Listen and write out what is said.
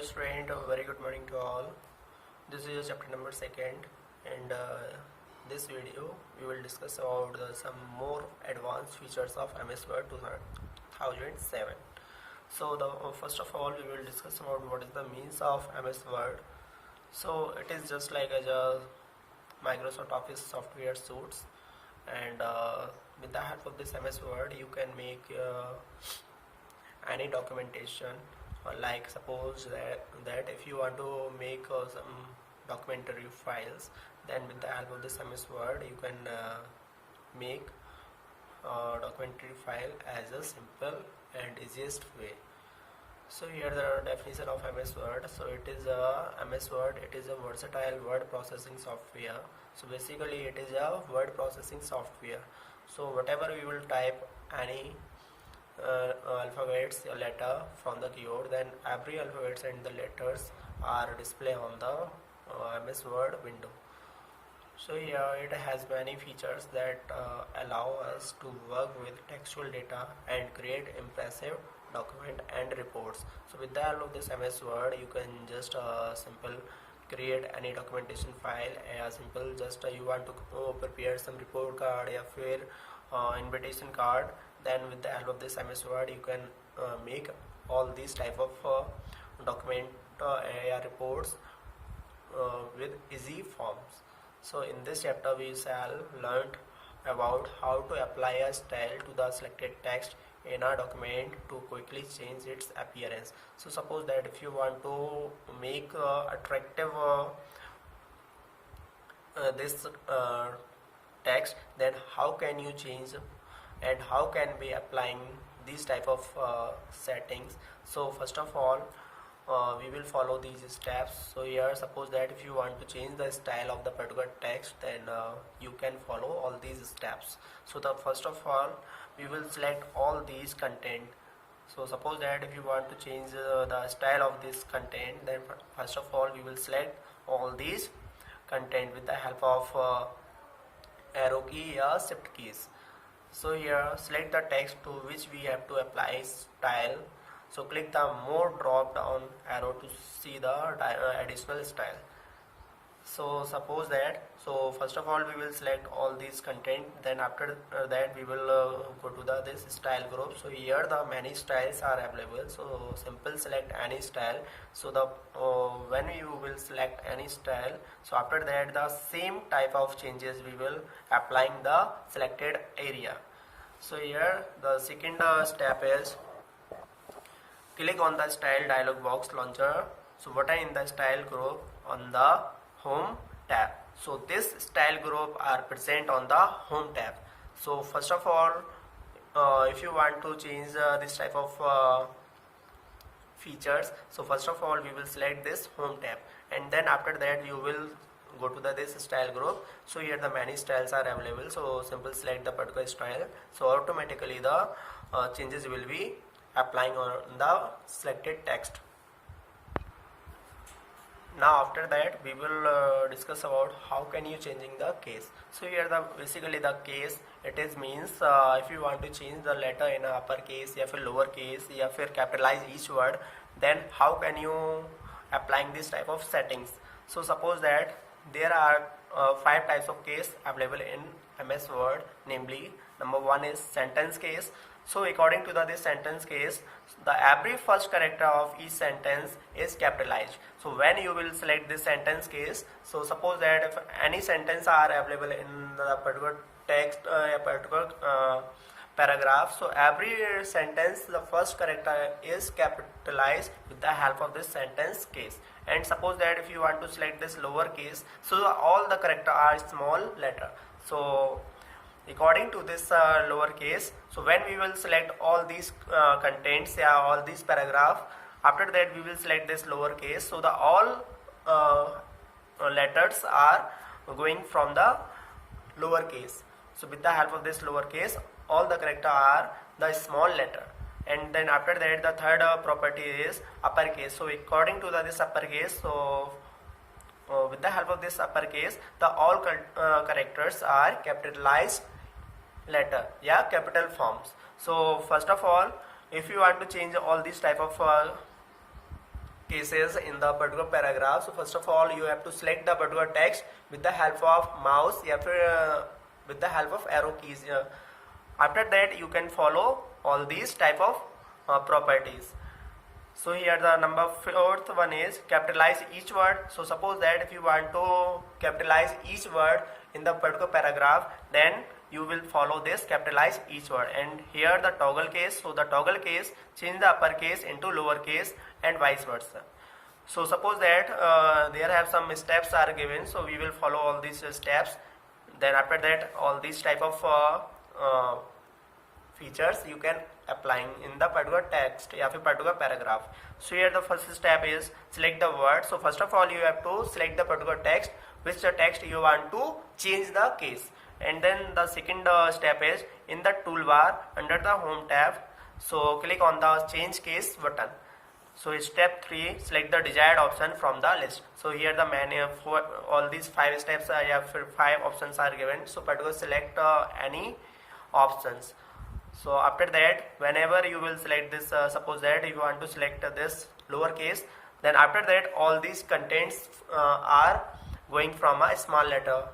student, a very good morning to all. This is chapter number 2nd, and this video we will discuss about some more advanced features of MS Word 2007. So first of all we will discuss about what is the means of MS Word. So it is just like as a Microsoft Office software suites, and with the help of this MS Word you can make any documentation. Like suppose that if you want to make some documentary files, then with the help of this MS Word you can make documentary file as a simple and easiest way. So here the definition of MS Word. So it is a MS Word, it is a versatile word processing software. So basically it is a word processing software. So whatever we will type any alphabets, a letter from the keyboard, then every alphabets and the letters are displayed on the MS Word window. So here it has many features that allow us to work with textual data and create impressive document and reports. So with the help of this MS Word you can just simple create any documentation file. Simple just you want to prepare some report card or invitation card, then with the help of this MS Word you can make all these type of document reports with easy forms. So in this chapter we shall learn about how to apply a style to the selected text in a document to quickly change its appearance. So suppose that if you want to make attractive this text, then how can you change and how can we applying these type of settings. So first of all we will follow these steps. So here suppose that if you want to change the style of the particular text, then you can follow all these steps. So the first of all we will select all these content. So suppose that if you want to change the style of this content, then first of all we will select all these content with the help of arrow key or shift keys. So here select the text to which we have to apply style. So click the more drop down arrow to see the additional style. So suppose that, so first of all we will select all these content, then after that we will go to this style group. So here the many styles are available, so simple select any style. So the when you will select any style, so after that the same type of changes we will applying the selected area. So here the second step is click on the style dialog box launcher. So what are in the style group on the home tab. So this style group are present on the home tab. So first of all if you want to change this type of features, so first of all we will select this home tab, and then after that you will go to this style group. So here the many styles are available, so simple select the particular style. So automatically the changes will be applying on the selected text. Now after that we will discuss about how can you changing the case. So here basically the case, it is means if you want to change the letter in uppercase or lower case or capitalize each word, then how can you applying this type of settings. So suppose that there are 5 types of case available in MS Word, namely number 1 is sentence case. So according to this sentence case, the every first character of each sentence is capitalized. So when you will select this sentence case, so suppose that if any sentence are available in the particular text, a particular paragraph, so every sentence the first character is capitalized with the help of this sentence case. And suppose that if you want to select this lower case, so all the character are small letter. So according to this lower case, so when we will select all these contents, all these paragraph, after that we will select this lower case. So the all letters are going from the lower case. So with the help of this lower case, all the character are the small letter. And then after that the third property is uppercase. So according to this uppercase, so with the help of this uppercase, the all characters are capitalized letter, capital forms. So first of all, if you want to change all these type of cases in the particular paragraph. So first of all, you have to select the particular text with the help of mouse या फिर with the help of arrow keys. After that, you can follow all these type of properties. So here the number fourth one is capitalize each word. So suppose that if you want to capitalize each word in the particular paragraph, then you will follow this capitalize each word. And here the toggle case. So the toggle case change the uppercase into lowercase and vice versa. So suppose that there have some steps are given. So we will follow all these steps. Then after that, all these type of features you can applying in the particular text या फिर particular paragraph. So here the first step is select the word. So first of all, you have to select the particular text, which the text you want to change the case. And then the second step is in the toolbar under the home tab. So click on the change case button. So step 3, select the desired option from the list. So here the menu for all these 5 steps या फिर 5 options are given. So particular select any options. So after that, whenever you will select this, suppose that you want to select this lowercase, then after that all these contents are going from a small letter.